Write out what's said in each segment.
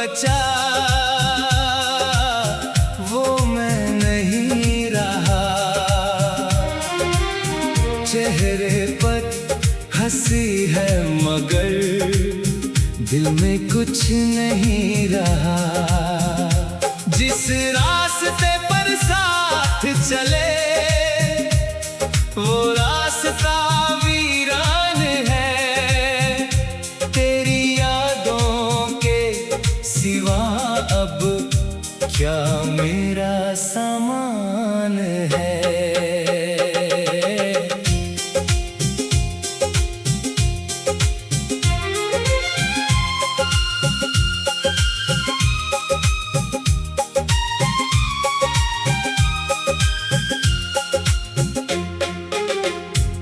बचा वो मैं नहीं रहा। चेहरे पर हंसी है मगर दिल में कुछ नहीं रहा। जिस रास्ते पर साथ चले वो रास्ता वीरान है। तेरी यादों के सिवा अब क्या मेरा सामान है।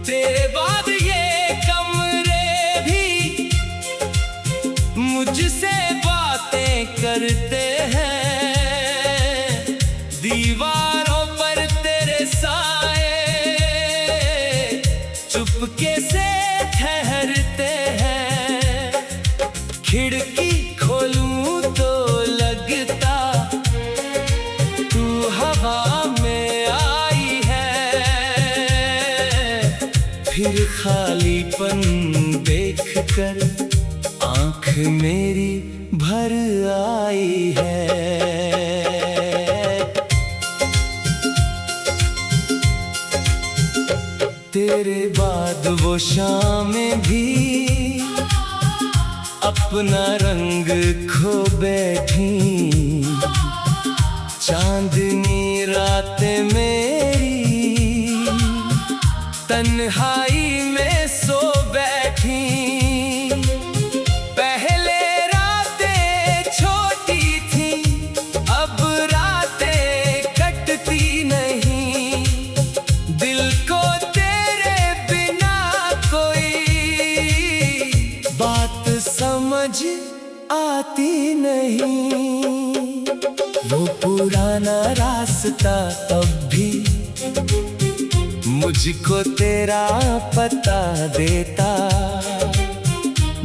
तेरे बाद ये कमरे भी मुझसे बातें करते हैं। दीवारों पर तेरे साए चुपके से ठहरते हैं। खिड़की खोलूं तो लगता तू हवा में आई है। फिर खालीपन देखकर आँख मेरी भर आई है। तेरे बाद वो शामें भी अपना रंग खो बैठी। चांदनी रातें मेरी तन्हाई में सो बैठी। पहले रातें छोटी थी अब रातें कटती नहीं। दिल को तेरे बिना कोई बात समझ आती नहीं। वो पुराना रास्ता अब भी मुझको तेरा पता देता।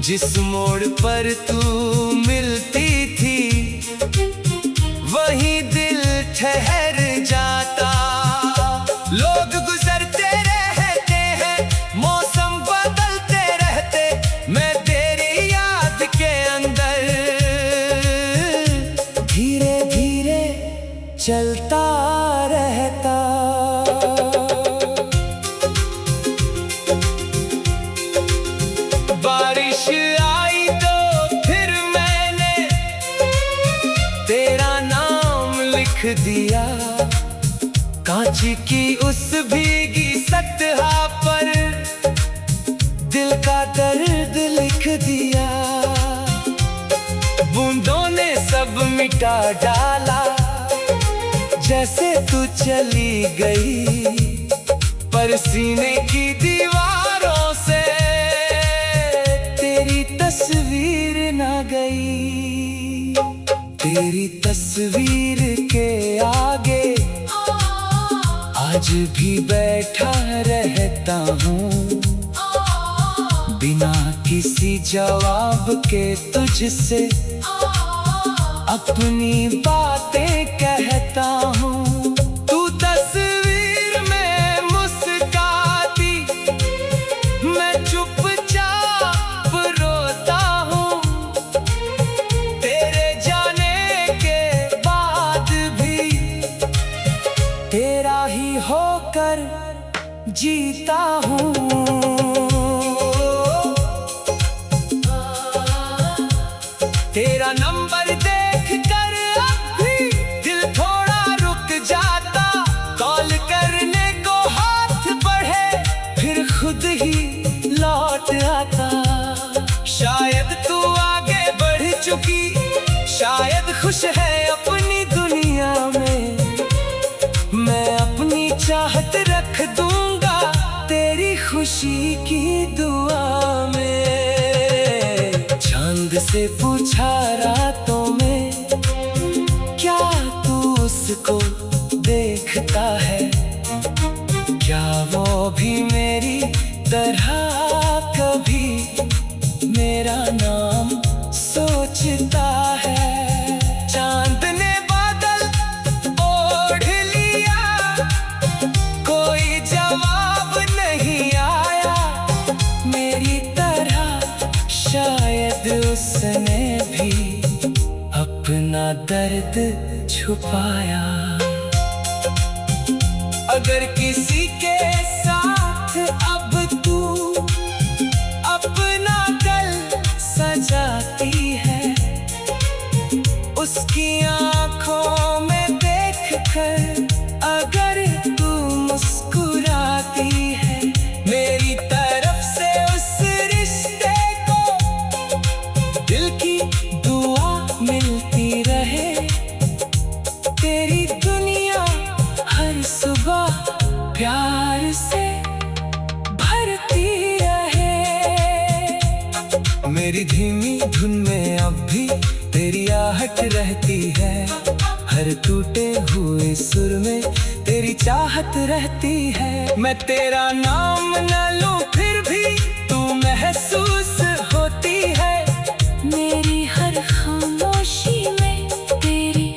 जिस मोड़ पर तू मिलती थी वहीं दिल ठहर जाता। लोग गुजरते रहते हैं मौसम बदलते रहते। मैं तेरी याद के अंदर धीरे धीरे चलता रहता। बारिश आई तो फिर मैंने तेरा नाम लिख दिया। कांच की उस भीगी सतह पर दिल का दर्द लिख दिया। बूंदों ने सब मिटा डाला जैसे तू चली गई। पर सीने की दीवारों से तेरी तस्वीर ना गई। तेरी तस्वीर के आगे आज भी बैठा रहता हूँ। बिना किसी जवाब के तुझसे अपनी बातें कहता हूँ। तू तस्वीर में मुस्काती मैं चुपचाप रोता हूँ। तेरे जाने के बाद भी तेरा ही होकर जीता हूँ। तेरा नंबर देख कर अब भी दिल थोड़ा रुक जाता। कॉल करने को हाथ बढ़े फिर खुद ही लौट आता। शायद तू आगे बढ़ चुकी शायद खुश है अपनी दुनिया में। मैं अपनी चाहत रख दूंगा तेरी खुशी की दुआ में। चांद से पूछा रातों में क्या तू उसको देखता है। क्या वो भी मेरी तरह कभी मेरा नाम सोचता है। दर्द छुपाया। अगर किसी के साथ अब तू अपना कल सजाती है, उसकी आंखों में देखकर अगर तू मुस्कुराती है, मेरी तरफ से उस रिश्ते को दिल की दुआ मिलती रहे। तेरी दुनिया हर सुबह प्यार से भरती रहे। मेरी धीमी धुन में अब भी तेरी आहट रहती है, हर टूटे हुए सुर में तेरी चाहत रहती है। मैं तेरा नाम न लूं फिर भी तू महसूस होती है। मेरी हर खामोशी में तेरी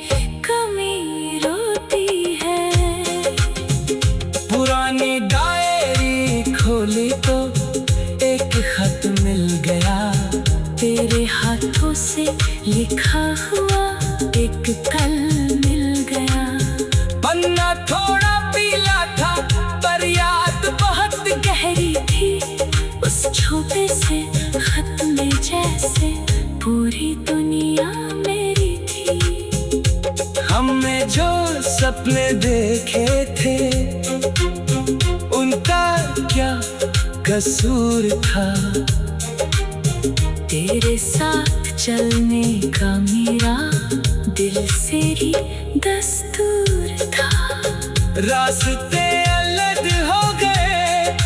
कमी रोती है। पुरानी डायरी खोली तो एक खत मिल गया, तेरे हाथों से लिखा हुआ एक कल मिल गया। पन्ना थोड़ा पीला था पर याद बहुत गहरी थी उस छोटे से खत में, जैसे पूरी दुनिया मेरी थी। हमने जो सपने देखे थे उनका क्या कसूर था, तेरे साथ चलने का मेरा दिल से ही दस्तूर था। रास्ते अलग हो गए,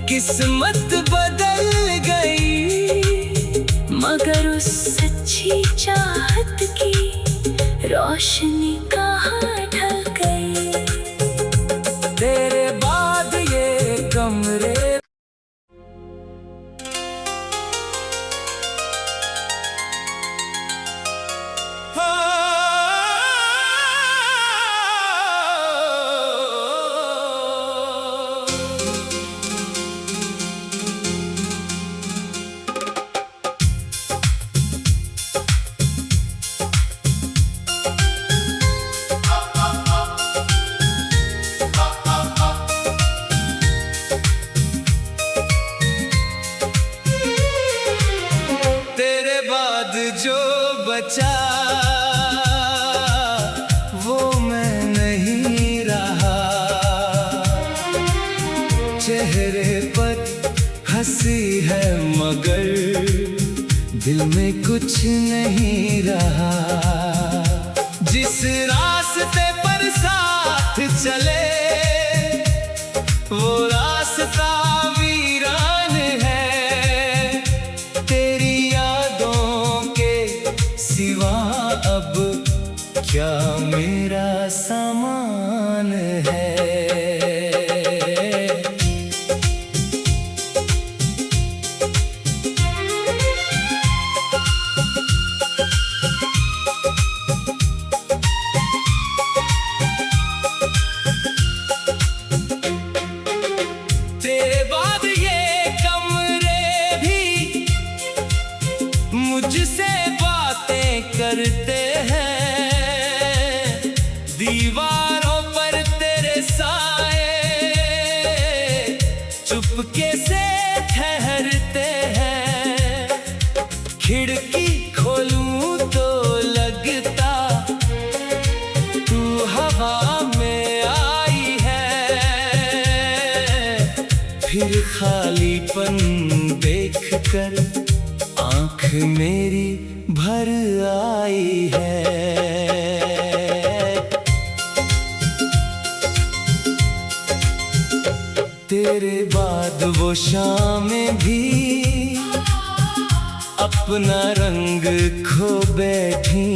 किस्मत बदल गई, मगर उस सच्ची चाहत की रोशनी कहाँ ढल गई। तेरे बाद ये कमरे जो बचा वो मैं नहीं रहा। चेहरे पर हंसी है मगर दिल में कुछ नहीं रहा। जिस रास्ते पर साथ चले वो रास्ता वीरान है। तेरी सिवा अब क्या मेरा सामान है। तेरे बाद ये कमरे भी मुझसे करते हैं, दीवारों पर तेरे साए चुपके से ठहरते हैं। खिड़की खोलूं तो लगता तू हवा में आई है। फिर खालीपन देखकर आँख मेरी भर आई है। तेरे बाद वो शामें भी अपना रंग खो बैठी।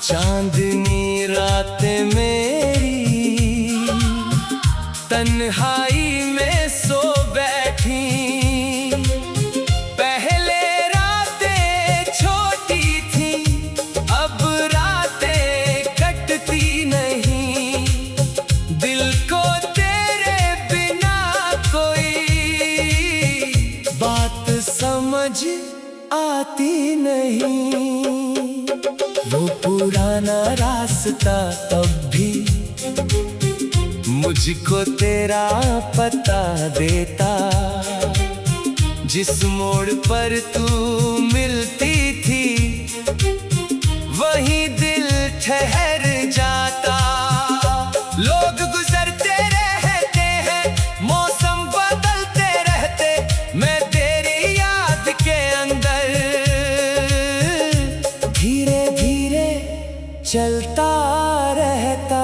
चांदनी रातें मेरी तन्हाई में सो बैठी। समझ आती नहीं। वो पुराना रास्ता अब भी मुझको तेरा पता देता। जिस मोड़ पर तू मिलती थी वहीं दिल ठहर जाता। लोग गुजरते रहते हैं, मौसम बदलते रहते, मैं तेरी याद के अंदर धीरे धीरे चलता रहता।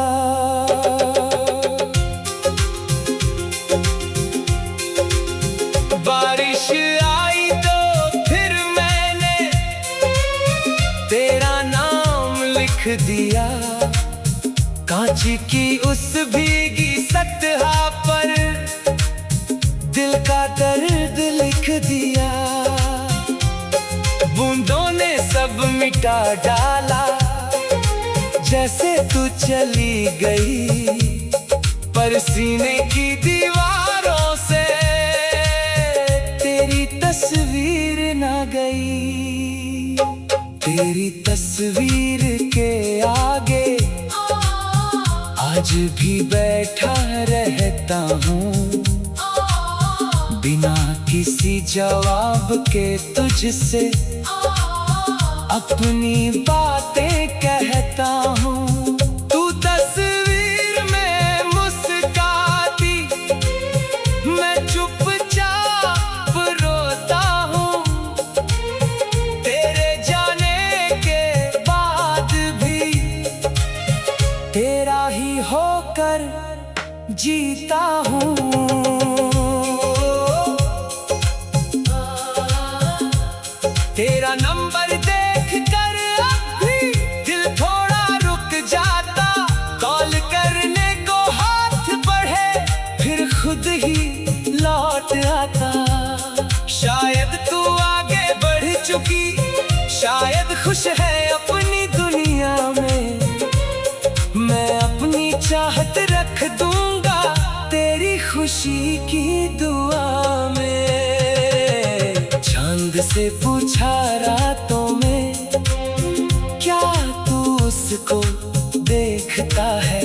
बारिश आई तो फिर मैंने तेरा नाम लिख दिया। कांच की उस भीगी सतह पर दिल का दर्द लिख दिया। बूंदों ने सब मिटा डाला, जैसे तू चली गई, पर सीने की दीवारों से तेरी तस्वीर ना गई। तेरी तस्वीर के आगे आज भी बैठा रहता हूँ, बिना किसी जवाब के तुझसे अपनी बातें कहता हूँ। तू तस्वीर में मुस्काती, मैं चुपचाप रोता हूँ। तेरे जाने के बाद भी तेरा ही होकर जीता हूँ। तेरा नंबर देख कर अब भी दिल थोड़ा रुक जाता। कॉल करने को हाथ बढ़े फिर खुद ही लौट आता। शायद तू आगे बढ़ चुकी, शायद खुश है अपनी दुनिया में। मैं अपनी चाहत रख दूंगा तेरी खुशी की दुआ में। चांद से पूछा रातों में, क्या तू उसको देखता है?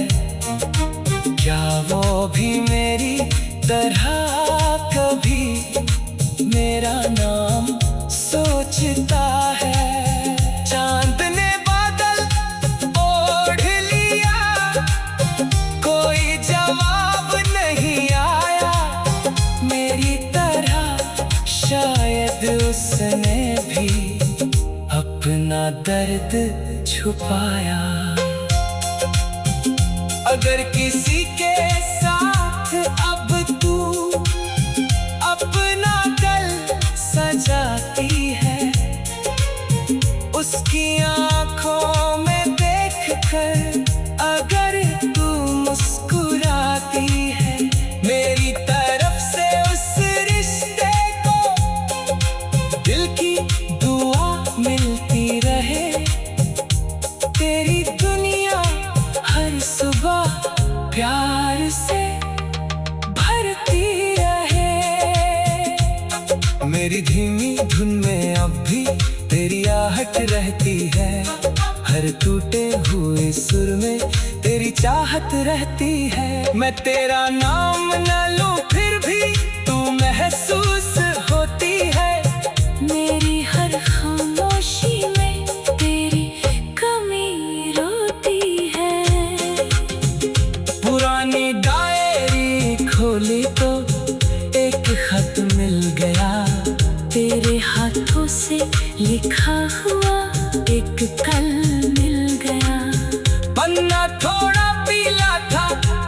क्या वो भी मेरी तरह कभी मेरा नाम सोचता है? चांद ने बादल ओढ़ लिया, कोई जवाब नहीं आया। मेरी तरह शायद उसने भी अपना दर्द छुपाया। अगर किसी के साथ अब तू अपना कल सजाती है, उसकी आंखों में देखकर अगर तू मुस्कुराती है, मेरी तरफ से उस रिश्ते को दिल की दुआ मिलती रहे। तेरी दुनिया हर सुबह प्यार से भरती रहे। मेरी धीमी धुन में अब भी तेरी आहट रहती है। हर टूटे हुए सुर में तेरी चाहत रहती है। मैं तेरा नाम न लूं फिर भी तू महसूस होती है। मेरी हर खामोशी में तेरी कमी रोती है। पुरानी डायरी खोली तो एक खत मिल गया, तेरे हाथों से लिखा हुआ एक कल मिल गया। पन्ना थोड़ा पीला था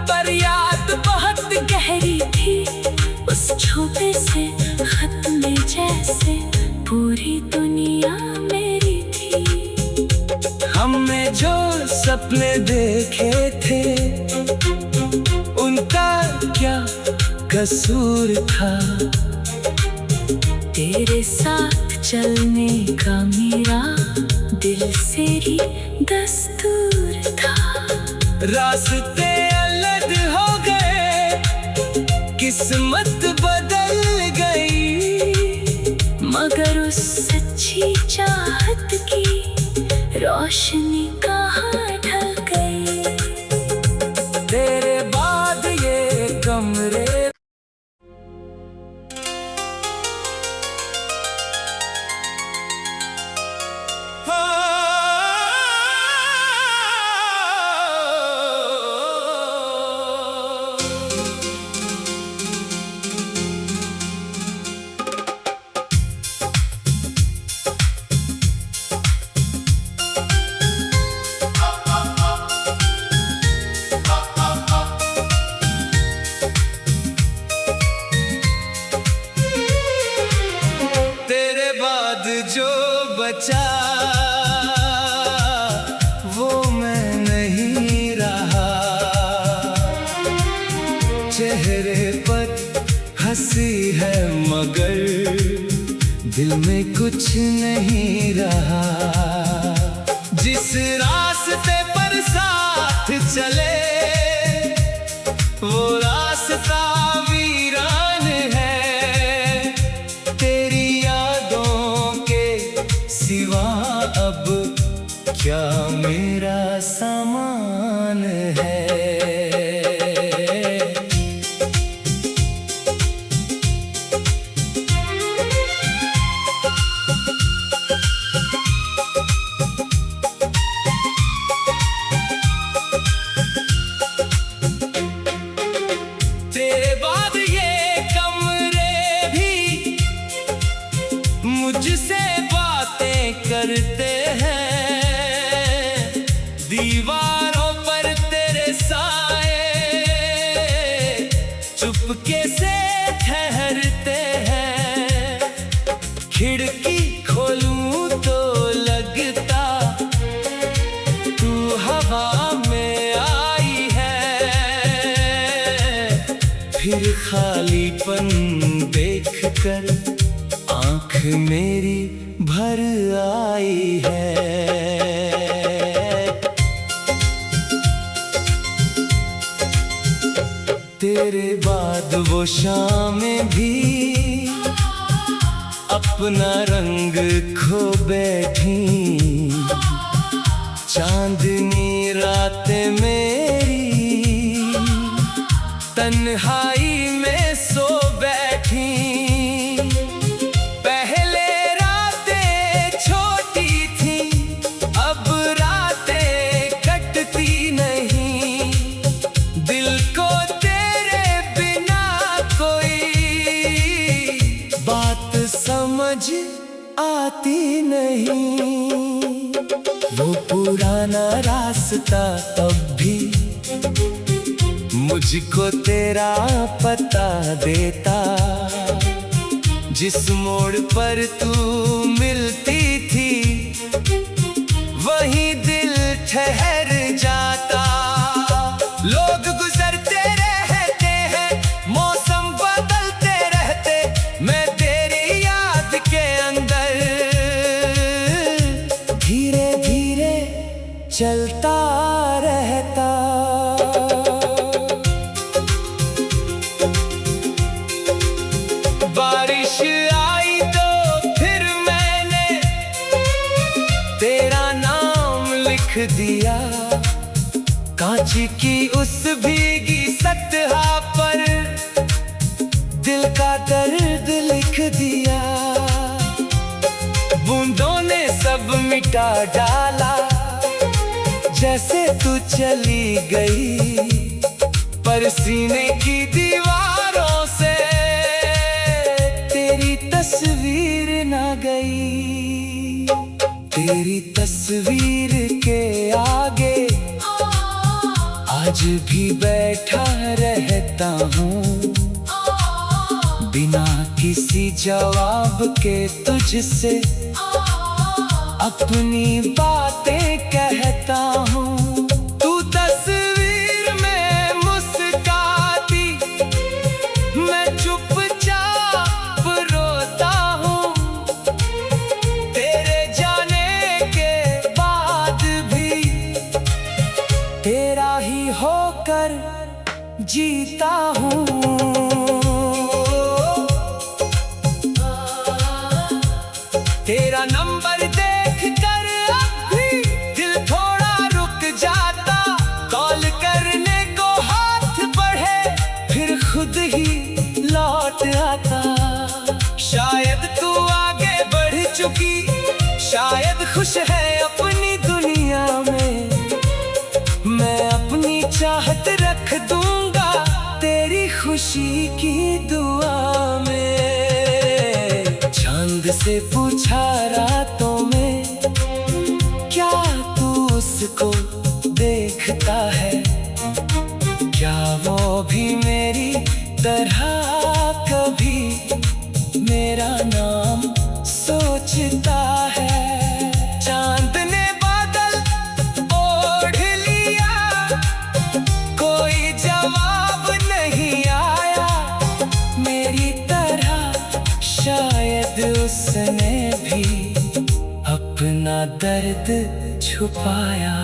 पर याद बहुत गहरी थी उस छोटे से खत में, जैसे पूरी दुनिया मेरी थी। हमने जो सपने देखे थे उनका क्या कसूर था? तेरे साथ चलने का मेरा दिल से ही दस्तूर था। रास्ते अलग हो गए, किस्मत बदल गई, मगर उस सच्ची चाहत की रोशनी कहाँ ढल गई। तेरे बाद ये कमरे जो बचा वो मैं नहीं रहा। चेहरे पर हंसी है मगर दिल में कुछ नहीं रहा। जिस रास्ते पर साथ चले वो रास्ता वीरान है। तेरी यादों के सिवा अब क्या मेरा सामान है। तेरे बाद ये कमरे भी मुझसे बातें करते हैं। दीवारों पर तेरे साए चुपके से ठहरते हैं। खिड़की खोलूं तो लगता तू हवा में आई है। फिर खालीपन देखकर आँख मेरी भर आई है। तेरे बाद वो शामें भी अपना रंग खो बैठी। चांदनी रातें मेरी तन्हाई में सो बैठी। पहले रातें छोटी थी अब रातें कटती नहीं। दिल को तेरे बिना कोई बात समझ आती नहीं। वो पुराना रास्ता अब भी मुझको तेरा पता देता। जिस मोड़ पर तू मिलती थी वहीं दिल ठहर जाता। लोग गुजरते रहते हैं मौसम बदलते रहते। मैं तेरी याद के अंदर धीरे धीरे चलता रहता। बारिश आई तो फिर मैंने तेरा नाम लिख दिया। कांच की उस भीगी सतह पर दिल का दर्द लिख दिया। बूंदों ने सब मिटा डाला जैसे तू चली गई। पर सीने की दीवारों से तेरी तस्वीर ना गई। तेरी तस्वीर के आगे आज भी बैठा रहता हूँ। बिना किसी जवाब के तुझसे अपनी बातें कहता हूँ। तू तस्वीर में मुस्काती मैं चुपचाप रोता हूँ। तेरे जाने के बाद भी तेरा ही होकर जीता हूँ। तेरा नंबर देख कर अब भी उससे पूछा रातों में, क्या तू उसको देखता है? क्या वो भी मेरी तरह कभी मेरा नाम सोचता है? चांद ने बादल ओढ़ लिया, कोई जवाब नहीं आया मेरी तरह। शायद उसने भी अपना दर्द छुपाया।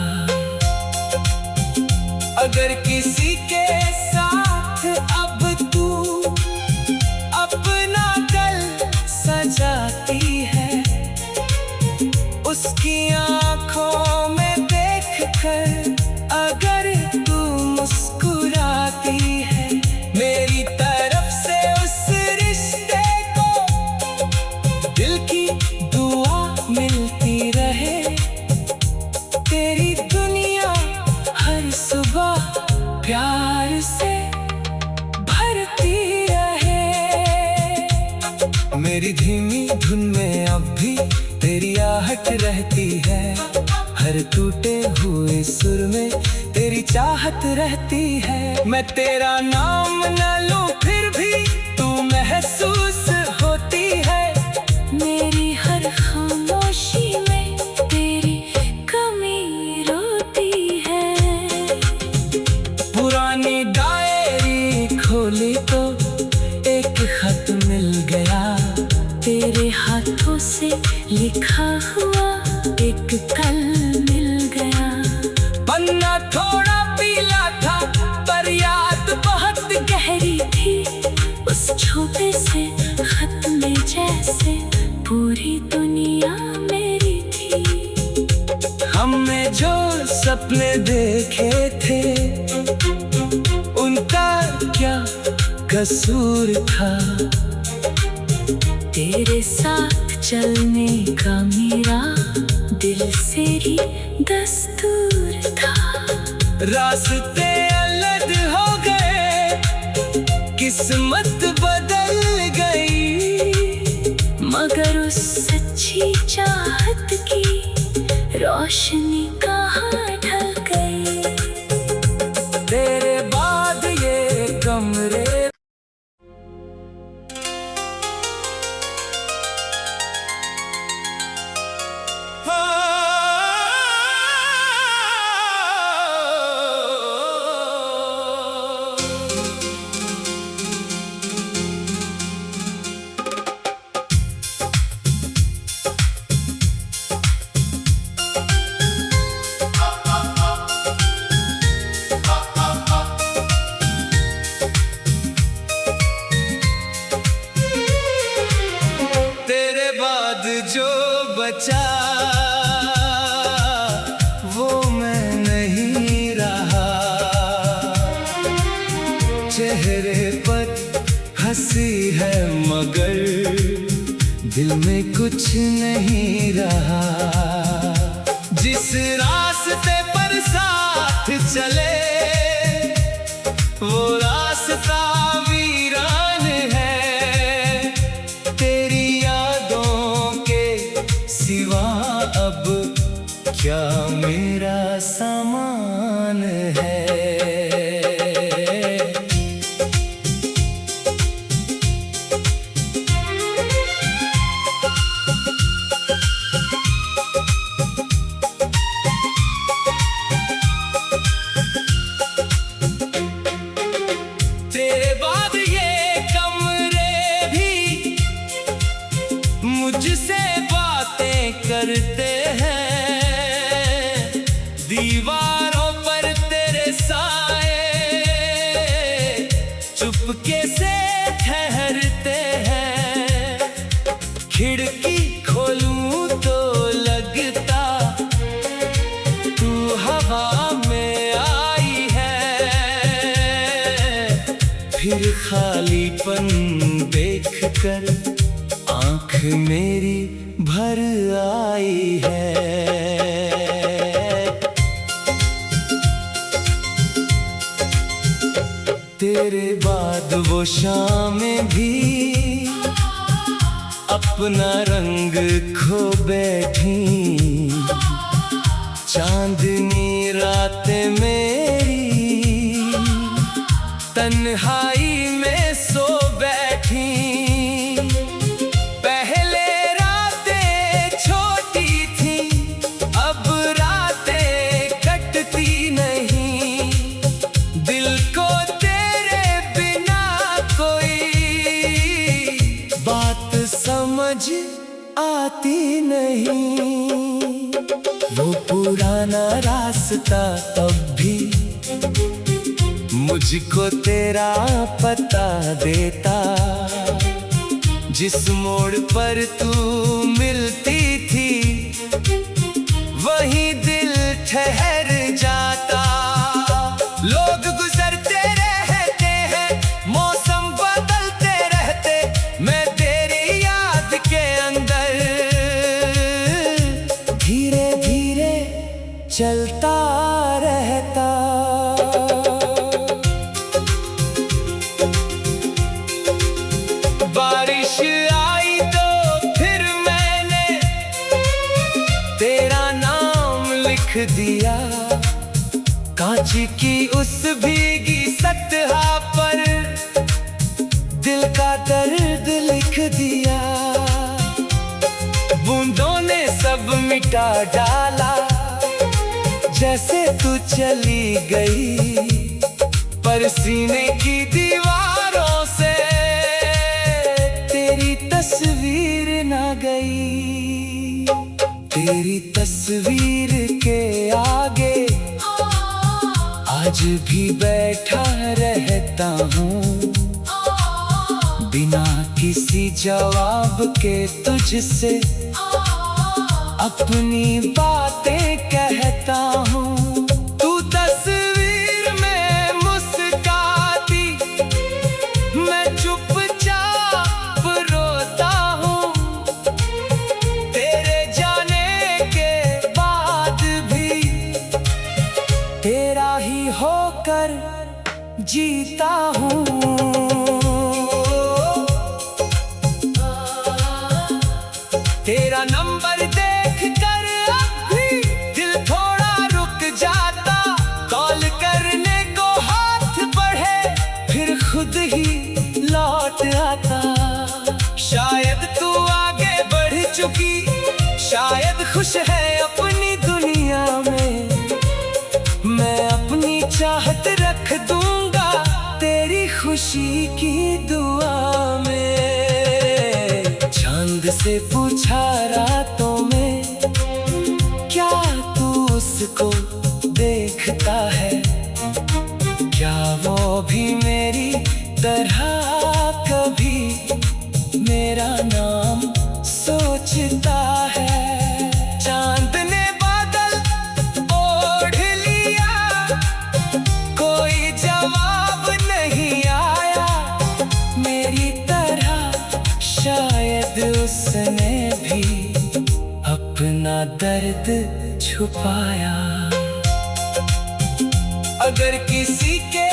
अगर किसी के साथ अब तू अपना कल सजाती है, उसकी आंखों में देखकर अगर तू मुस्कुराती है, मेरी तरफ से उस रिश्ते को दिल की दुआ मिलती रहे। तेरी दुनिया हर सुबह प्यार से भरती रहे। मेरी धीमी धुन में अब भी तेरी आहट रहती है। हर टूटे हुए सुर में तेरी चाहत रहती है। मैं तेरा नाम न लूं फिर भी तू महसूस होती है। मेरी हर खामोशी में तेरी कमी रोती है। पुरानी डायरी खोली तो एक खत मिल गया, तेरे हाथों से लिखा हुआ एक कल मिल गया। पन्ना थोड़ा पीला था पर याद बहुत गहरी थी उस छोटे से खत में, जैसे पूरी दुनिया मेरी थी। हमने जो सपने देखे थे उनका क्या कसूर था? तेरे साथ चलने का मेरा दिल से ही दस्तूर था। रास्ते अलग हो गए, किस्मत बदल गई, मगर उस सच्ची चाहत की रोशनी कहाँ ढल गई। तेरे बाद ये कमरे जो बचा वो मैं नहीं रहा। चेहरे पर हंसी है मगर दिल में कुछ नहीं रहा। जिस रास्ते पर साथ चले वो रास्ता वीरान है। तेरी यादों के सिवा अब क्या मेरा सामान है। तेरे बाद ये कमरे भी मुझसे बातें करते हैं। दीवारों पर तेरे साए चुपके से ठहरते हैं। खिड़की खोलूं तो लगता तू हवा में आई है। फिर खालीपन देखकर आँख मेरी भर आई है। तेरे बाद वो शामें भी अब अपना रंग खो बैठी चांदनी रातें मेरी तन्हाई में सो बैठी। पहले रातें छोटी थी, अब रातें कटती नहीं। दिल को तेरे बिना कोई बात समझ आती नहीं। वो पुराना रास्ता अब भी मुझको तेरा पता देता। जिस मोड़ पर तू मिलती थी वहीं दिल ठहर जाता। लोग गुजरते रहते हैं, मौसम बदलते रहते, मैं तेरी याद के अंदर धीरे धीरे चलता रहता। बारिश आई तो फिर मैंने तेरा नाम लिख दिया। कांच की उस भीगी सतह पर दिल का दर्द लिख दिया। बूंदों ने सब मिटा डाला जैसे तू चली गई, पर सीने की दीवारों से तेरी तस्वीर ना गई। तेरी तस्वीर के आगे आज भी बैठा रहता हूँ, बिना किसी जवाब के तुझसे अपनी बातें कहता हूँ। तू तस्वीर में मुस्काती, मैं चुपचाप रोता हूँ। तेरे जाने के बाद भी तेरा ही होकर जीता हूँ। तेरा नंबर देख कर अब भी दिल थोड़ा रुक जाता। कॉल करने को हाथ बढ़े फिर खुद ही लौट आता। शायद तू आगे बढ़ चुकी, शायद खुश है अपनी दुनिया में। मैं अपनी चाहत रख दूंगा तेरी खुशी की दुआ में। चांद से पूछा रातों में, क्या तू उसको देखता है? क्या वो भी मेरी तरह कभी मेरा नाम सोचता है? चांद ने बादल ओढ़ लिया, कोई जवाब नहीं आया। मेरी तरह शायद उसने भी अपना दर्द छुपाया। अगर किसी के